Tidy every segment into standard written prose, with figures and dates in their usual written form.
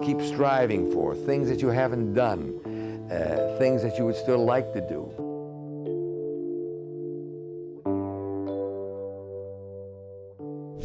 keep striving for, things that you haven't done, things that you would still like to do.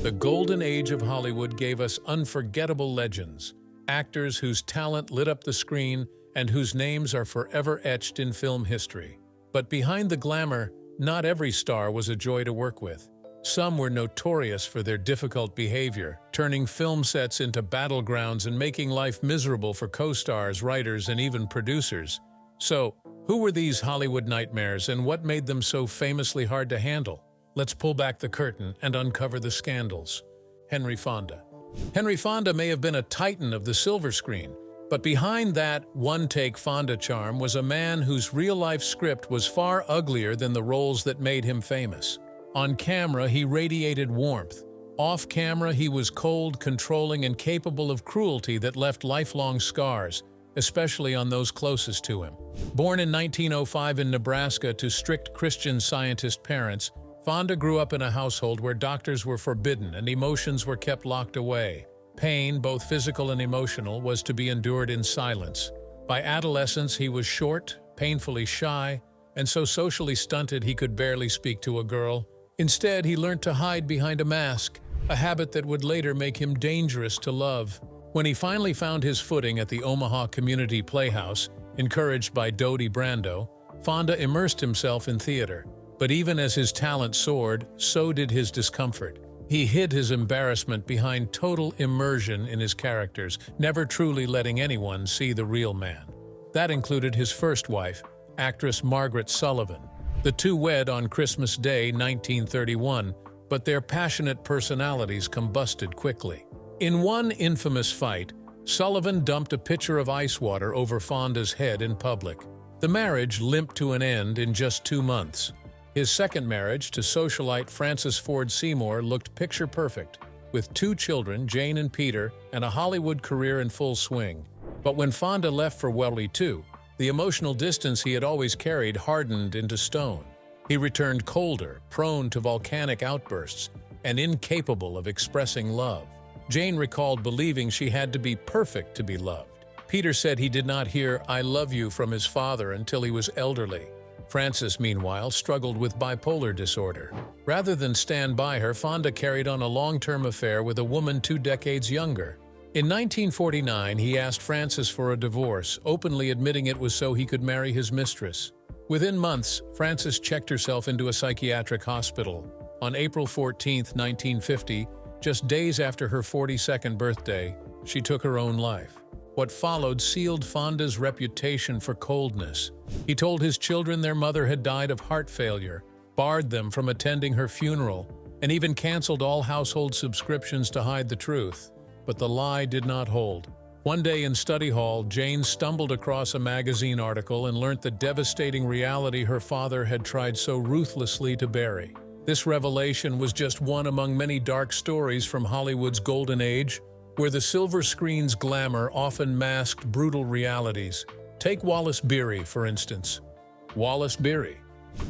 The golden age of Hollywood gave us unforgettable legends, actors whose talent lit up the screen and whose names are forever etched in film history. But behind the glamour, not every star was a joy to work with. Some were notorious for their difficult behavior, turning film sets into battlegrounds and making life miserable for co-stars, writers, and even producers. So, who were these Hollywood nightmares and what made them so famously hard to handle? Let's pull back the curtain and uncover the scandals. Henry Fonda. Henry Fonda may have been a titan of the silver screen, but behind that one-take Fonda charm was a man whose real-life script was far uglier than the roles that made him famous. On camera, he radiated warmth. Off camera, he was cold, controlling, and capable of cruelty that left lifelong scars, especially on those closest to him. Born in 1905 in Nebraska to strict Christian Scientist parents, Fonda grew up in a household where doctors were forbidden and emotions were kept locked away. Pain, both physical and emotional, was to be endured in silence. By adolescence, he was short, painfully shy, and so socially stunted he could barely speak to a girl. Instead, he learned to hide behind a mask, a habit that would later make him dangerous to love. When he finally found his footing at the Omaha Community Playhouse, encouraged by Dodie Brando, Fonda immersed himself in theater. But even as his talent soared, so did his discomfort. He hid his embarrassment behind total immersion in his characters, never truly letting anyone see the real man. That included his first wife, actress Margaret Sullivan. The two wed on Christmas Day, 1931, but their passionate personalities combusted quickly. In one infamous fight, Sullivan dumped a pitcher of ice water over Fonda's head in public. The marriage limped to an end in just 2 months. His second marriage to socialite Frances Ford Seymour looked picture-perfect, with 2 children, Jane and Peter, and a Hollywood career in full swing. But when Fonda left for Welly II, the emotional distance he had always carried hardened into stone. He returned colder, prone to volcanic outbursts, and incapable of expressing love. Jane recalled believing she had to be perfect to be loved. Peter said he did not hear "I love you" from his father until he was elderly. Frances, meanwhile, struggled with bipolar disorder. Rather than stand by her, Fonda carried on a long-term affair with a woman 2 decades younger. In 1949, he asked Frances for a divorce, openly admitting it was so he could marry his mistress. Within months, Frances checked herself into a psychiatric hospital. On April 14, 1950, just days after her 42nd birthday, she took her own life. What followed sealed Fonda's reputation for coldness. He told his children their mother had died of heart failure, barred them from attending her funeral, and even canceled all household subscriptions to hide the truth. But the lie did not hold. One day in study hall, Jane stumbled across a magazine article and learnt the devastating reality her father had tried so ruthlessly to bury. This revelation was just one among many dark stories from Hollywood's golden age, where the silver screen's glamour often masked brutal realities. Take Wallace Berry, for instance. Wallace Berry.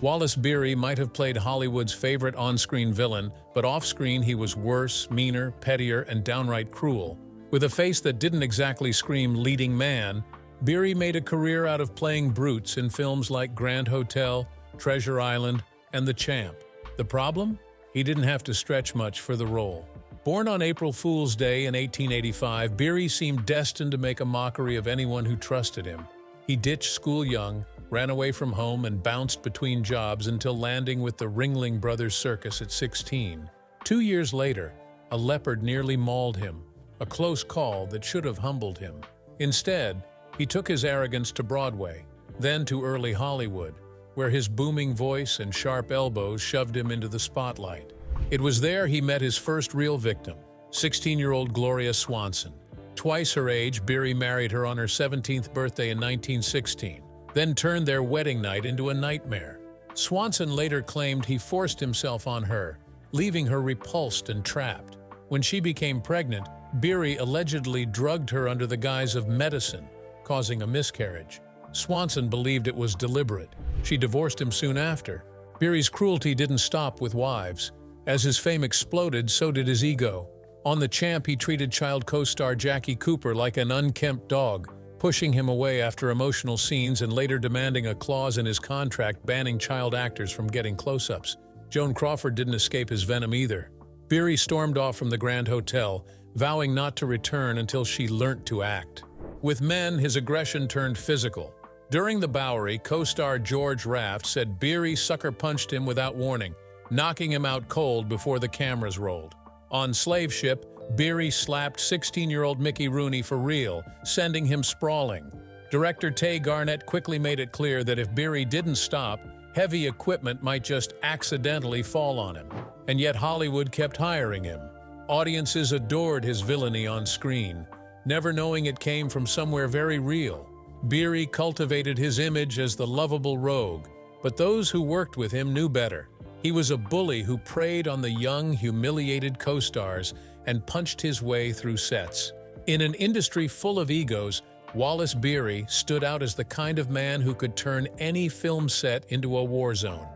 Wallace Berry might have played Hollywood's favorite on-screen villain, but off-screen he was worse, meaner, pettier, and downright cruel. With a face that didn't exactly scream leading man, Berry made a career out of playing brutes in films like Grand Hotel, Treasure Island, and The Champ. The problem? He didn't have to stretch much for the role. Born on April Fool's Day in 1885, Berry seemed destined to make a mockery of anyone who trusted him. He ditched school young, ran away from home, and bounced between jobs until landing with the Ringling Brothers Circus at 16. 2 years later, a leopard nearly mauled him, a close call that should have humbled him. Instead, he took his arrogance to Broadway, then to early Hollywood, where his booming voice and sharp elbows shoved him into the spotlight. It was there he met his first real victim, 16-year-old Gloria Swanson. Twice her age, Berry married her on her 17th birthday in 1916, then turned their wedding night into a nightmare. Swanson later claimed he forced himself on her, leaving her repulsed and trapped. When she became pregnant, Berry allegedly drugged her under the guise of medicine, causing a miscarriage. Swanson believed it was deliberate. She divorced him soon after. Berry's cruelty didn't stop with wives. As his fame exploded, so did his ego. On The Champ, he treated child co-star Jackie Cooper like an unkempt dog, pushing him away after emotional scenes and later demanding a clause in his contract banning child actors from getting close-ups. Joan Crawford didn't escape his venom either. Berry stormed off from the Grand Hotel, vowing not to return until she learnt to act. With men, his aggression turned physical. During the Bowery, co-star George Raft said Berry sucker-punched him without warning, knocking him out cold before the cameras rolled. On Slave Ship, Berry slapped 16-year-old Mickey Rooney for real, sending him sprawling. Director Tay Garnett quickly made it clear that if Berry didn't stop, heavy equipment might just accidentally fall on him. And yet Hollywood kept hiring him. Audiences adored his villainy on screen, never knowing it came from somewhere very real. Berry cultivated his image as the lovable rogue, but those who worked with him knew better. He was a bully who preyed on the young, humiliated co-stars and punched his way through sets. In an industry full of egos, Wallace Berry stood out as the kind of man who could turn any film set into a war zone.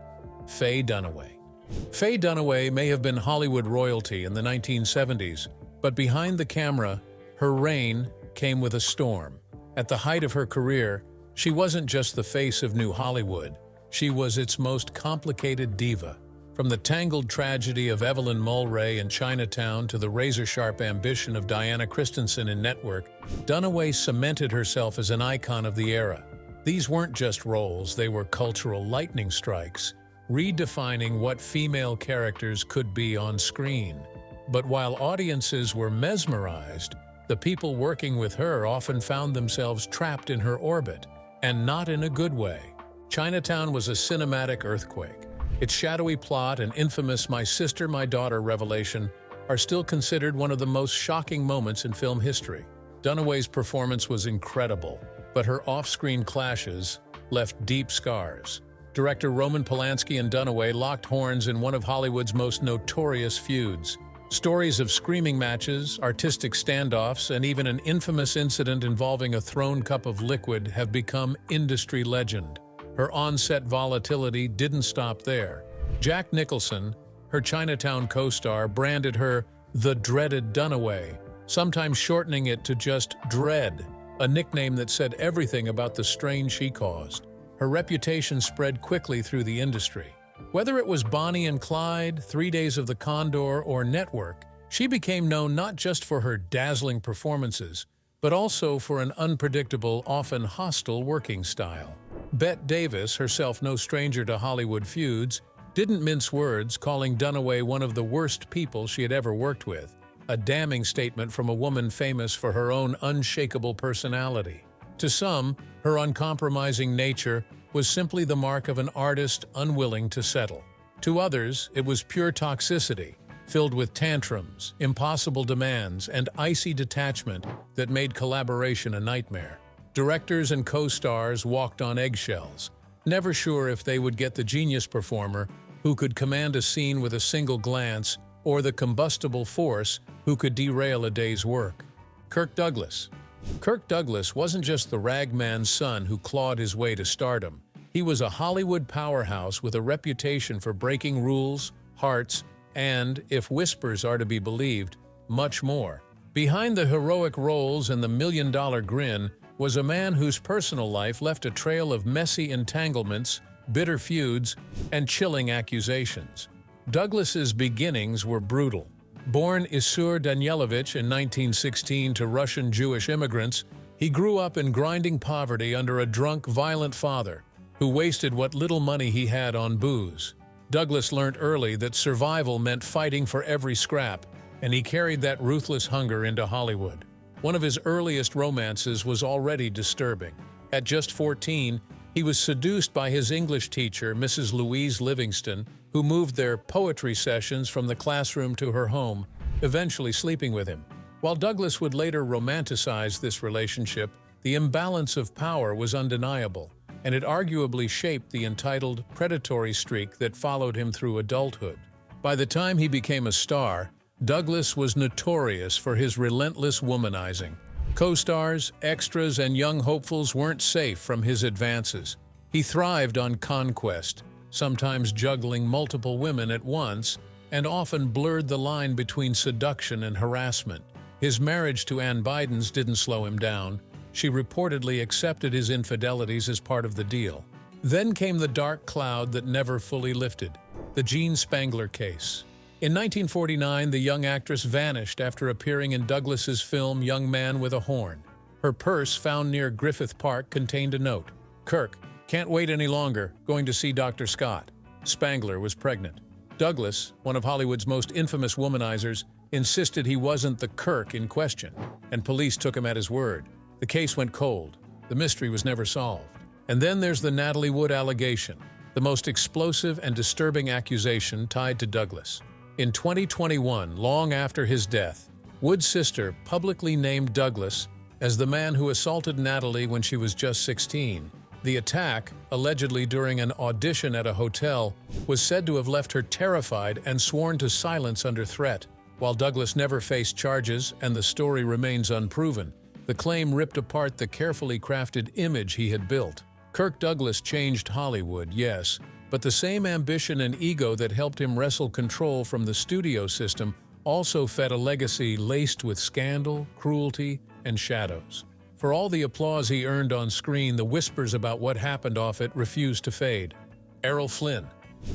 Fay Dunaway. Fay Dunaway may have been Hollywood royalty in the 1970s, but behind the camera, her reign came with a storm. At the height of her career, she wasn't just the face of New Hollywood. She was its most complicated diva. From the tangled tragedy of Evelyn Mulwray in Chinatown to the razor-sharp ambition of Diana Christensen in Network, Dunaway cemented herself as an icon of the era. These weren't just roles, they were cultural lightning strikes, redefining what female characters could be on screen. But while audiences were mesmerized, the people working with her often found themselves trapped in her orbit, and not in a good way. Chinatown was a cinematic earthquake. Its shadowy plot and infamous "My Sister, My Daughter" revelation are still considered one of the most shocking moments in film history. Dunaway's performance was incredible, but her off-screen clashes left deep scars. Director Roman Polanski and Dunaway locked horns in one of Hollywood's most notorious feuds. Stories of screaming matches, artistic standoffs, and even an infamous incident involving a thrown cup of liquid have become industry legend. Her on-set volatility didn't stop there. Jack Nicholson, her Chinatown co-star, branded her the dreaded Dunaway, sometimes shortening it to just Dread, a nickname that said everything about the strain she caused. Her reputation spread quickly through the industry. Whether it was Bonnie and Clyde, 3 Days of the Condor, or Network, she became known not just for her dazzling performances, but also for an unpredictable, often hostile working style. Bette Davis, herself no stranger to Hollywood feuds, didn't mince words, calling Dunaway one of the worst people she had ever worked with, a damning statement from a woman famous for her own unshakable personality. To some, her uncompromising nature was simply the mark of an artist unwilling to settle. To others, it was pure toxicity, filled with tantrums, impossible demands, and icy detachment that made collaboration a nightmare. Directors and co-stars walked on eggshells, never sure if they would get the genius performer who could command a scene with a single glance or the combustible force who could derail a day's work. Kirk Douglas. Kirk Douglas wasn't just the ragman's son who clawed his way to stardom. He was a Hollywood powerhouse with a reputation for breaking rules, hearts, and, if whispers are to be believed, much more. Behind the heroic roles and the million-dollar grin was a man whose personal life left a trail of messy entanglements, bitter feuds, and chilling accusations. Douglas's beginnings were brutal. Born Isur Danielovich in 1916 to Russian Jewish immigrants, he grew up in grinding poverty under a drunk, violent father who wasted what little money he had on booze. Douglas learned early that survival meant fighting for every scrap, and he carried that ruthless hunger into Hollywood. One of his earliest romances was already disturbing. At just 14, he was seduced by his English teacher, Mrs. Louise Livingston, who moved their poetry sessions from the classroom to her home, eventually sleeping with him. While Douglas would later romanticize this relationship, the imbalance of power was undeniable, and it arguably shaped the entitled, predatory streak that followed him through adulthood. By the time he became a star, Douglas was notorious for his relentless womanizing. Co-stars, extras, and young hopefuls weren't safe from his advances. He thrived on conquest, sometimes juggling multiple women at once, and often blurred the line between seduction and harassment. His marriage to Ann Bidens didn't slow him down. She reportedly accepted his infidelities as part of the deal. Then came the dark cloud that never fully lifted, the Jean Spangler case. In 1949, the young actress vanished after appearing in Douglas's film Young Man with a Horn. Her purse, found near Griffith Park, contained a note. "Kirk, can't wait any longer, going to see Dr. Scott." Spangler was pregnant. Douglas, one of Hollywood's most infamous womanizers, insisted he wasn't the Kirk in question, and police took him at his word. The case went cold. The mystery was never solved. And then there's the Natalie Wood allegation, the most explosive and disturbing accusation tied to Douglas. In 2021, long after his death, Wood's sister publicly named Douglas as the man who assaulted Natalie when she was just 16. The attack, allegedly during an audition at a hotel, was said to have left her terrified and sworn to silence under threat. While Douglas never faced charges and the story remains unproven, the claim ripped apart the carefully crafted image he had built. Kirk Douglas changed Hollywood, yes, but the same ambition and ego that helped him wrestle control from the studio system also fed a legacy laced with scandal, cruelty, and shadows. For all the applause he earned on screen, the whispers about what happened off it refused to fade. Errol Flynn.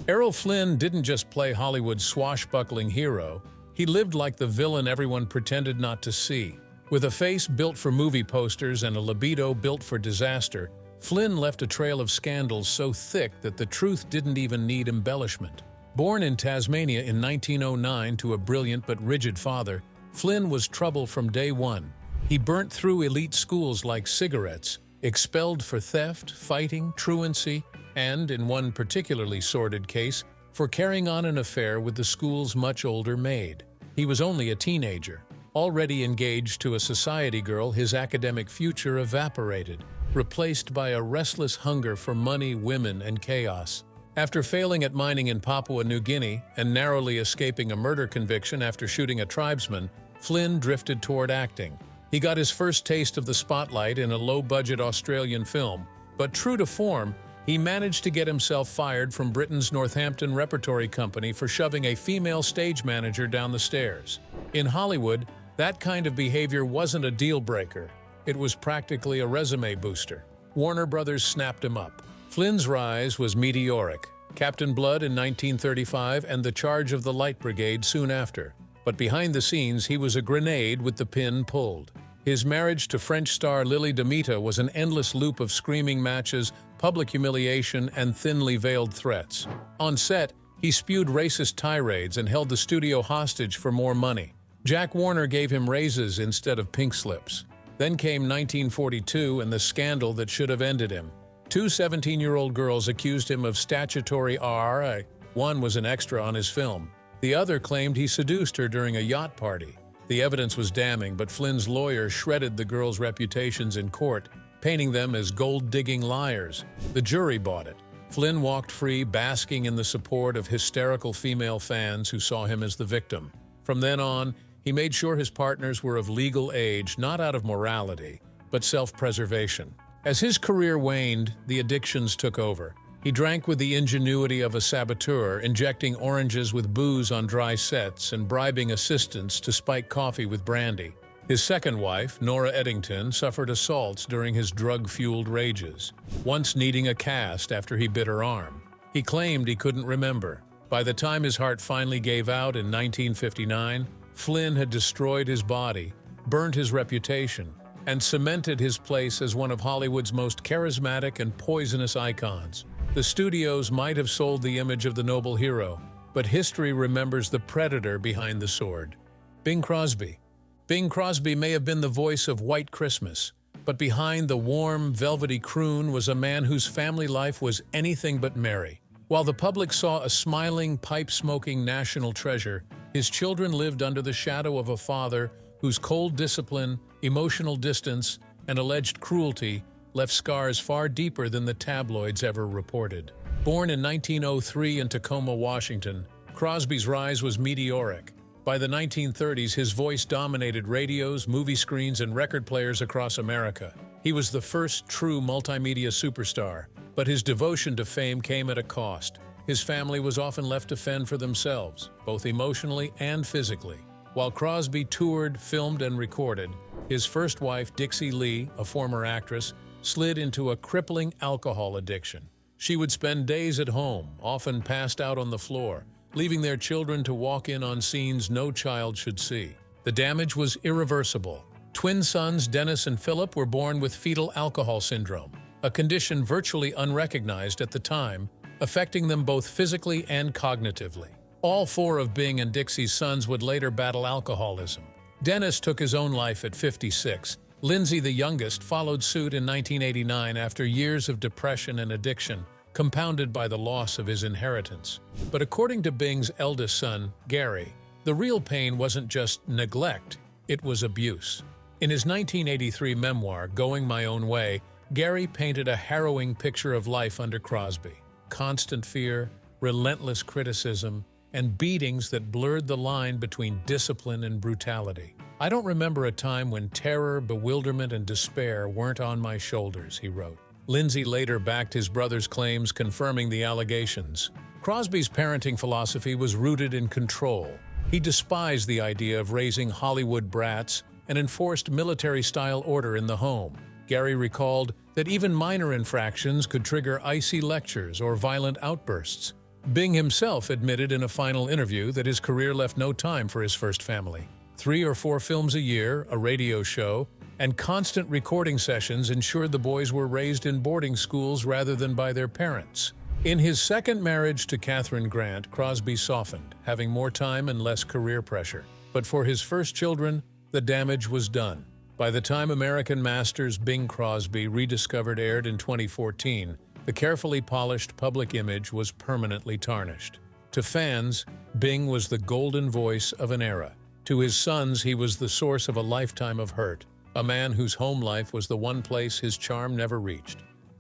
Errol Flynn didn't just play Hollywood's swashbuckling hero, he lived like the villain everyone pretended not to see. With a face built for movie posters and a libido built for disaster, Flynn left a trail of scandals so thick that the truth didn't even need embellishment. Born in Tasmania in 1909 to a brilliant but rigid father, Flynn was trouble from day one. He burnt through elite schools like cigarettes, expelled for theft, fighting, truancy, and, in one particularly sordid case, for carrying on an affair with the school's much older maid. He was only a teenager. Already engaged to a society girl, his academic future evaporated, replaced by a restless hunger for money, women, and chaos. After failing at mining in Papua New Guinea and narrowly escaping a murder conviction after shooting a tribesman, Flynn drifted toward acting. He got his first taste of the spotlight in a low-budget Australian film, but true to form, he managed to get himself fired from Britain's Northampton Repertory Company for shoving a female stage manager down the stairs. In Hollywood, that kind of behavior wasn't a deal-breaker. It was practically a resume booster. Warner Brothers snapped him up. Flynn's rise was meteoric. Captain Blood in 1935 and The Charge of the Light Brigade soon after. But behind the scenes, he was a grenade with the pin pulled. His marriage to French star Lily Demita was an endless loop of screaming matches, public humiliation, and thinly veiled threats. On set, he spewed racist tirades and held the studio hostage for more money. Jack Warner gave him raises instead of pink slips. Then came 1942 and the scandal that should have ended him. Two 17-year-old girls accused him of statutory R. One was an extra on his film. The other claimed he seduced her during a yacht party. The evidence was damning, but Flynn's lawyer shredded the girls' reputations in court, painting them as gold-digging liars. The jury bought it. Flynn walked free, basking in the support of hysterical female fans who saw him as the victim. From then on, he made sure his partners were of legal age, not out of morality, but self-preservation. As his career waned, the addictions took over. He drank with the ingenuity of a saboteur, injecting oranges with booze on dry sets and bribing assistants to spike coffee with brandy. His second wife, Nora Eddington, suffered assaults during his drug-fueled rages, once needing a cast after he bit her arm. He claimed he couldn't remember. By the time his heart finally gave out in 1959, Flynn had destroyed his body, burned his reputation, and cemented his place as one of Hollywood's most charismatic and poisonous icons. The studios might have sold the image of the noble hero, but history remembers the predator behind the sword. Bing Crosby. Bing Crosby may have been the voice of White Christmas, but behind the warm, velvety croon was a man whose family life was anything but merry. While the public saw a smiling, pipe-smoking national treasure, his children lived under the shadow of a father whose cold discipline, emotional distance, and alleged cruelty left scars far deeper than the tabloids ever reported. Born in 1903 in Tacoma, Washington, Crosby's rise was meteoric. By the 1930s, his voice dominated radios, movie screens, and record players across America. He was the first true multimedia superstar, but his devotion to fame came at a cost. his family was often left to fend for themselves, both emotionally and physically. While Crosby toured, filmed, and recorded, his first wife, Dixie Lee, a former actress, slid into a crippling alcohol addiction. She would spend days at home, often passed out on the floor, leaving their children to walk in on scenes no child should see. The damage was irreversible. Twin sons Dennis and Philip were born with fetal alcohol syndrome, a condition virtually unrecognized at the time, affecting them both physically and cognitively. All four of Bing and Dixie's sons would later battle alcoholism. Dennis took his own life at 56. Lindsay, the youngest, followed suit in 1989 after years of depression and addiction, compounded by the loss of his inheritance. But according to Bing's eldest son, Gary, the real pain wasn't just neglect, it was abuse. In his 1983 memoir, Going My Own Way, Gary painted a harrowing picture of life under Crosby. Constant fear, relentless criticism, and beatings that blurred the line between discipline and brutality. "I don't remember a time when terror, bewilderment, and despair weren't on my shoulders," he wrote. Lindsay later backed his brother's claims, confirming the allegations. Crosby's parenting philosophy was rooted in control. He despised the idea of raising Hollywood brats and enforced military-style order in the home. Gary recalled that even minor infractions could trigger icy lectures or violent outbursts. Bing himself admitted in a final interview that his career left no time for his first family. 3 or 4 films a year, a radio show, and constant recording sessions ensured the boys were raised in boarding schools rather than by their parents. In his second marriage to Katharine Grant, Crosby softened, having more time and less career pressure. But for his first children, the damage was done. By the time American Masters Bing Crosby Rediscovered aired in 2014, the carefully polished public image was permanently tarnished. To fans, Bing was the golden voice of an era. To his sons, he was the source of a lifetime of hurt, a man whose home life was the one place his charm never reached.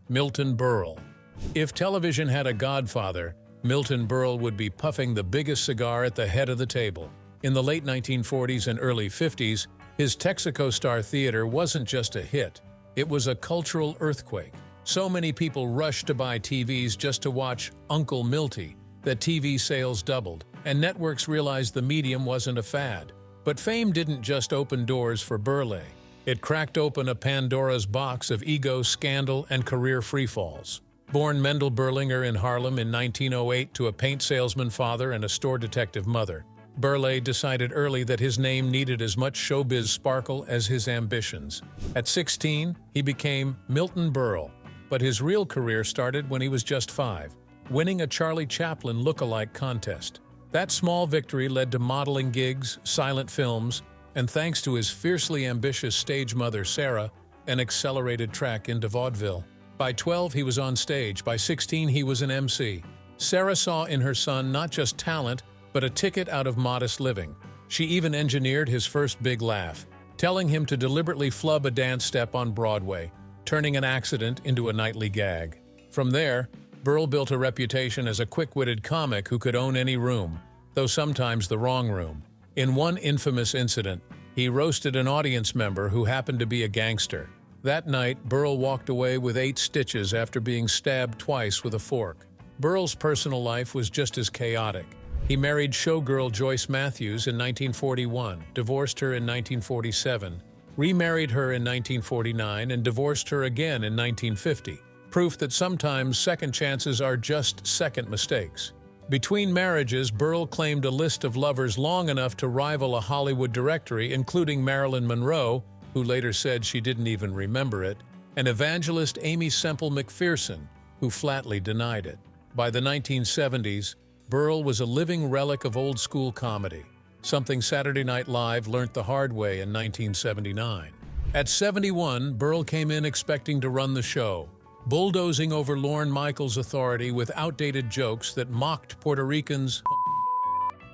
Milton Burl. If television had a godfather, Milton Burl would be puffing the biggest cigar at the head of the table. In the late 1940s and early 50s, his Texaco Star Theater wasn't just a hit, it was a cultural earthquake. So many people rushed to buy TVs just to watch Uncle Milty that TV sales doubled, and networks realized the medium wasn't a fad. But fame didn't just open doors for Burley. It cracked open a Pandora's box of ego, scandal, and career freefalls. Born Mendel Berlinger in Harlem in 1908 to a paint salesman father and a store detective mother, Burley decided early that his name needed as much showbiz sparkle as his ambitions. At 16, he became Milton Burl, but his real career started when he was just 5, winning a Charlie Chaplin look-alike contest. That small victory led to modeling gigs, silent films, and thanks to his fiercely ambitious stage mother, Sarah, an accelerated track into vaudeville. By 12, he was on stage. By 16, he was an MC. Sarah saw in her son not just talent, but a ticket out of modest living. She even engineered his first big laugh, telling him to deliberately flub a dance step on Broadway, turning an accident into a nightly gag. From there, Burl built a reputation as a quick-witted comic who could own any room, though sometimes the wrong room. In one infamous incident, he roasted an audience member who happened to be a gangster. That night, Burl walked away with 8 stitches after being stabbed twice with a fork. Burl's personal life was just as chaotic. He married showgirl Joyce Matthews in 1941, divorced her in 1947, remarried her in 1949, and divorced her again in 1950. Proof that sometimes second chances are just second mistakes. Between marriages, Burl claimed a list of lovers long enough to rival a Hollywood directory, including Marilyn Monroe, who later said she didn't even remember it, and evangelist Amy Semple McPherson, who flatly denied it. By the 1970s, Burl was a living relic of old-school comedy, something Saturday Night Live learnt the hard way in 1979. At 71, Burl came in expecting to run the show, bulldozing over Lorne Michaels' authority with outdated jokes that mocked Puerto Ricans'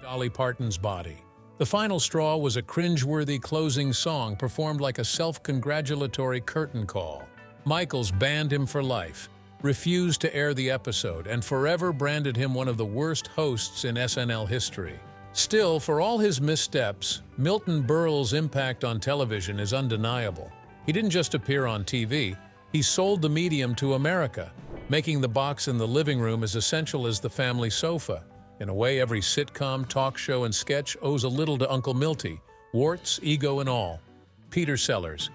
Dolly Parton's body. The final straw was a cringe-worthy closing song performed like a self-congratulatory curtain call. Michaels banned him for life, refused to air the episode, and forever branded him one of the worst hosts in SNL history. Still, for all his missteps, Milton Berle's impact on television is undeniable. He didn't just appear on TV, he sold the medium to America. making the box in the living room as essential as the family sofa. In a way, every sitcom, talk show, and sketch owes a little to Uncle Milty, warts, ego, and all. Peter Sellers.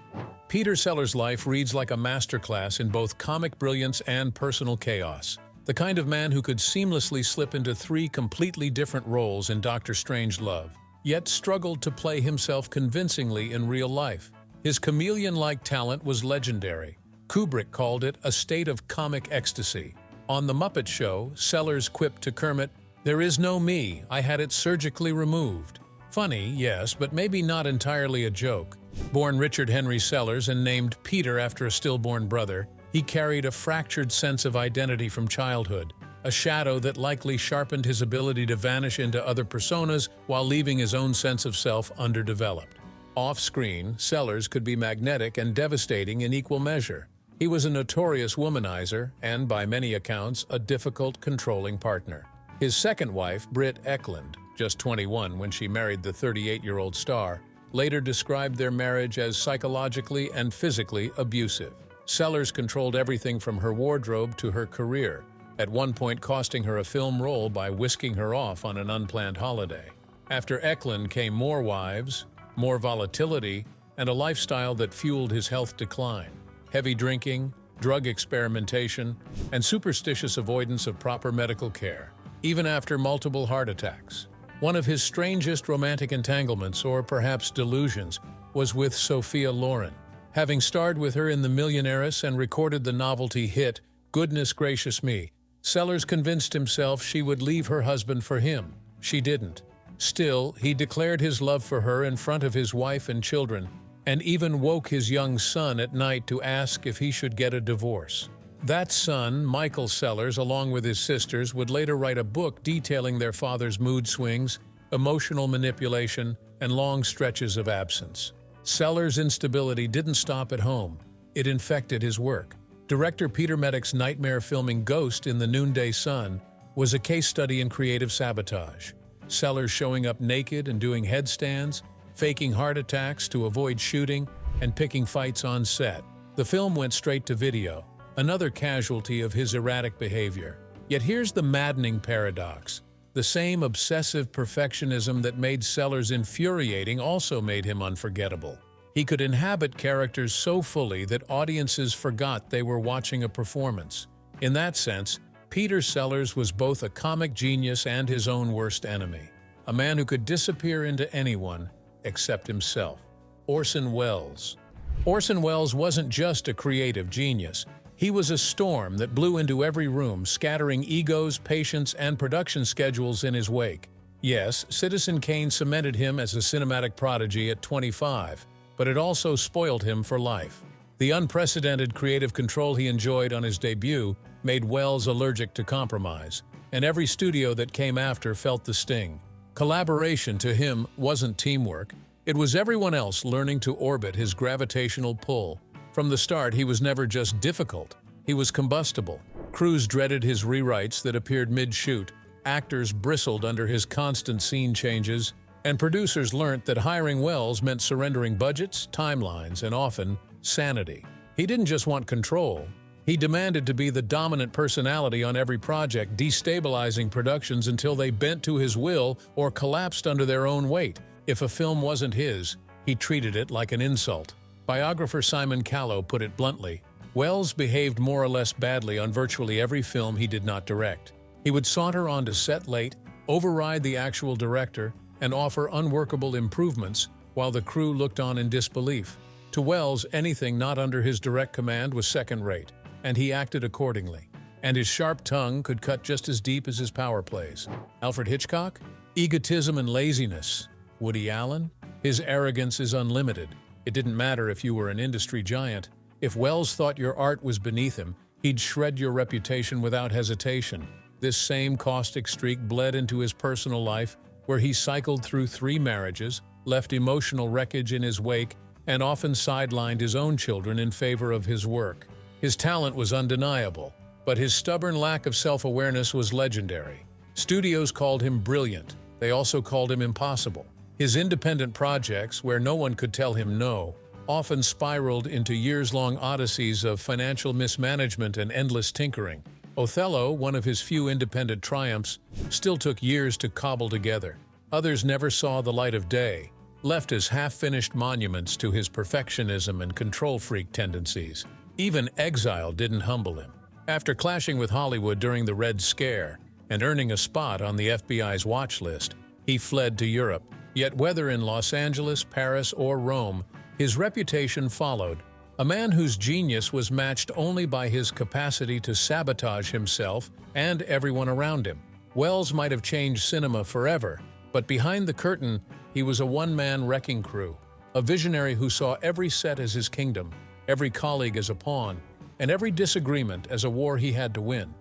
Peter Sellers' life reads like a masterclass in both comic brilliance and personal chaos. The kind of man who could seamlessly slip into 3 completely different roles in Doctor Strangelove, yet struggled to play himself convincingly in real life. His chameleon-like talent was legendary. Kubrick called it a state of comic ecstasy. On The Muppet Show, Sellers quipped to Kermit, "There is no me, I had it surgically removed." Funny, yes, but maybe not entirely a joke. Born Richard Henry Sellers and named Peter after a stillborn brother, he carried a fractured sense of identity from childhood, a shadow that likely sharpened his ability to vanish into other personas while leaving his own sense of self underdeveloped. Off-screen, Sellers could be magnetic and devastating in equal measure. He was a notorious womanizer and, by many accounts, a difficult, controlling partner. His second wife, Britt Ekland, just 21 when she married the 38-year-old star, later described their marriage as psychologically and physically abusive. Sellers controlled everything from her wardrobe to her career, at one point costing her a film role by whisking her off on an unplanned holiday. After Ekland came more wives, more volatility, and a lifestyle that fueled his health decline. Heavy drinking, drug experimentation, and superstitious avoidance of proper medical care, even after multiple heart attacks. One of his strangest romantic entanglements, or perhaps delusions, was with Sophia Loren. Having starred with her in The Millionaires and recorded the novelty hit, Goodness Gracious Me, Sellers convinced himself she would leave her husband for him. She didn't. Still, he declared his love for her in front of his wife and children, and even woke his young son at night to ask if he should get a divorce. That son, Michael Sellers, along with his sisters, would later write a book detailing their father's mood swings, emotional manipulation, and long stretches of absence. Sellers' instability didn't stop at home. It infected his work. Director Peter Medic's nightmare filming Ghost in the Noonday Sun was a case study in creative sabotage. Sellers showing up naked and doing headstands, faking heart attacks to avoid shooting, and picking fights on set. The film went straight to video, another casualty of his erratic behavior. Yet here's the maddening paradox. The same obsessive perfectionism that made Sellers infuriating also made him unforgettable. He could inhabit characters so fully that audiences forgot they were watching a performance. In that sense, Peter Sellers was both a comic genius and his own worst enemy, a man who could disappear into anyone except himself. Orson Wells. Orson Wells wasn't just a creative genius. He was a storm that blew into every room, scattering egos, patience, and production schedules in his wake. Yes, Citizen Kane cemented him as a cinematic prodigy at 25, but it also spoiled him for life. The unprecedented creative control he enjoyed on his debut made Wells allergic to compromise, and every studio that came after felt the sting. Collaboration to him wasn't teamwork. It was everyone else learning to orbit his gravitational pull. From the start, he was never just difficult. He was combustible. Crews dreaded his rewrites that appeared mid-shoot. Actors bristled under his constant scene changes, and producers learnt that hiring Wells meant surrendering budgets, timelines, and often sanity. He didn't just want control. He demanded to be the dominant personality on every project, destabilizing productions until they bent to his will or collapsed under their own weight. If a film wasn't his, he treated it like an insult. Biographer Simon Callow put it bluntly, Wells behaved more or less badly on virtually every film he did not direct. He would saunter onto set late, override the actual director, and offer unworkable improvements while the crew looked on in disbelief. To Wells, anything not under his direct command was second-rate, and he acted accordingly. And his sharp tongue could cut just as deep as his power plays. Alfred Hitchcock? Egotism and laziness. Woody Allen? His arrogance is unlimited. It didn't matter if you were an industry giant. If Wells thought your art was beneath him, he'd shred your reputation without hesitation. This same caustic streak bled into his personal life, where he cycled through 3 marriages, left emotional wreckage in his wake, and often sidelined his own children in favor of his work. His talent was undeniable, but his stubborn lack of self-awareness was legendary. Studios called him brilliant. They also called him impossible. His independent projects, where no one could tell him no, often spiraled into years-long odysseys of financial mismanagement and endless tinkering. Othello, one of his few independent triumphs, still took years to cobble together. Others never saw the light of day, left as half-finished monuments to his perfectionism and control-freak tendencies. Even exile didn't humble him. After clashing with Hollywood during the Red Scare and earning a spot on the FBI's watch list, he fled to Europe. Yet whether in Los Angeles, Paris, or Rome, his reputation followed. A man whose genius was matched only by his capacity to sabotage himself and everyone around him. Wells might have changed cinema forever, but behind the curtain, he was a one-man wrecking crew, a visionary who saw every set as his kingdom, every colleague as a pawn, and every disagreement as a war he had to win.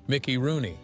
Mickey Rooney.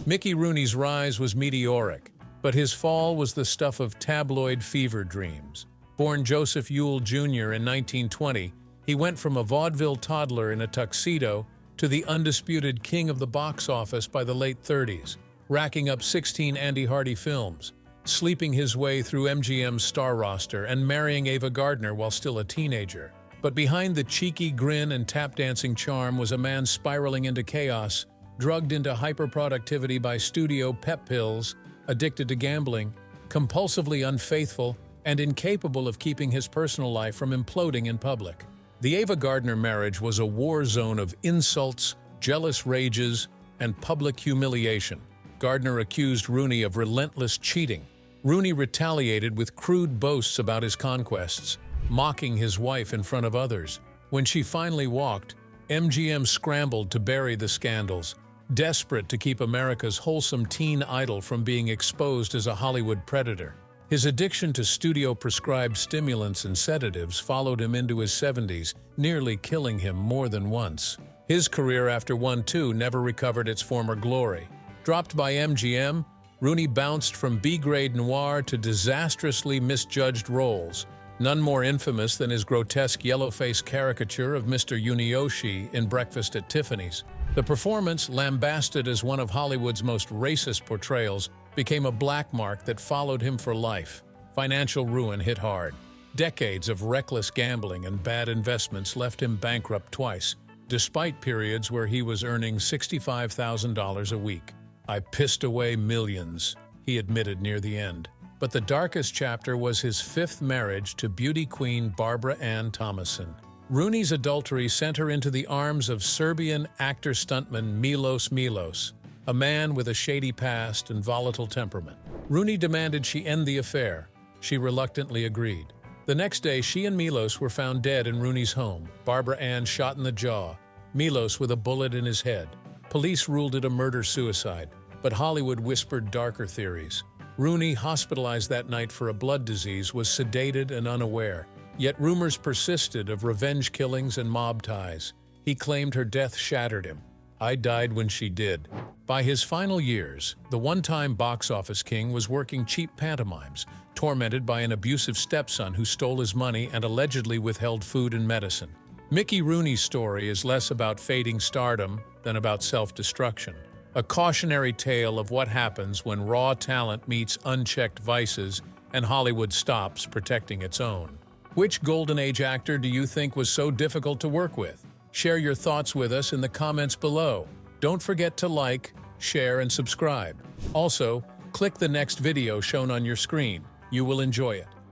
Mickey Rooney's rise was meteoric, but his fall was the stuff of tabloid fever dreams. Born Joseph Ewell Jr. in 1920, he went from a vaudeville toddler in a tuxedo to the undisputed king of the box office by the late 30s, racking up 16 Andy Hardy films, sleeping his way through MGM's star roster and marrying Ava Gardner while still a teenager. But behind the cheeky grin and tap-dancing charm was a man spiraling into chaos, drugged into hyperproductivity by studio pep pills, addicted to gambling, compulsively unfaithful, and incapable of keeping his personal life from imploding in public. The Ava Gardner marriage was a war zone of insults, jealous rages, and public humiliation. Gardner accused Rooney of relentless cheating. Rooney retaliated with crude boasts about his conquests, mocking his wife in front of others. When she finally walked, MGM scrambled to bury the scandals, desperate to keep America's wholesome teen idol from being exposed as a Hollywood predator. His addiction to studio-prescribed stimulants and sedatives followed him into his 70s, nearly killing him more than once. His career after One Two never recovered its former glory. Dropped by MGM, Rooney bounced from B-grade noir to disastrously misjudged roles, none more infamous than his grotesque yellow-faced caricature of Mr. Yunioshi in Breakfast at Tiffany's. The performance, lambasted as one of Hollywood's most racist portrayals, became a black mark that followed him for life. Financial ruin hit hard. Decades of reckless gambling and bad investments left him bankrupt twice, despite periods where he was earning $65,000 a week. "I pissed away millions," he admitted near the end. But the darkest chapter was his fifth marriage to beauty queen Barbara Ann Thomason. Rooney's adultery sent her into the arms of Serbian actor-stuntman Milos, a man with a shady past and volatile temperament. Rooney demanded she end the affair. She reluctantly agreed. The next day, she and Milos were found dead in Rooney's home, Barbara Ann shot in the jaw, Milos with a bullet in his head. Police ruled it a murder-suicide, but Hollywood whispered darker theories. Rooney, hospitalized that night for a blood disease, was sedated and unaware. Yet rumors persisted of revenge killings and mob ties. He claimed her death shattered him. "I died when she did." By his final years, the one-time box office king was working cheap pantomimes, tormented by an abusive stepson who stole his money and allegedly withheld food and medicine. Mickey Rooney's story is less about fading stardom than about self-destruction. A cautionary tale of what happens when raw talent meets unchecked vices and Hollywood stops protecting its own. Which Golden Age actor do you think was so difficult to work with? Share your thoughts with us in the comments below. Don't forget to like, share, and subscribe. Also, click the next video shown on your screen. You will enjoy it.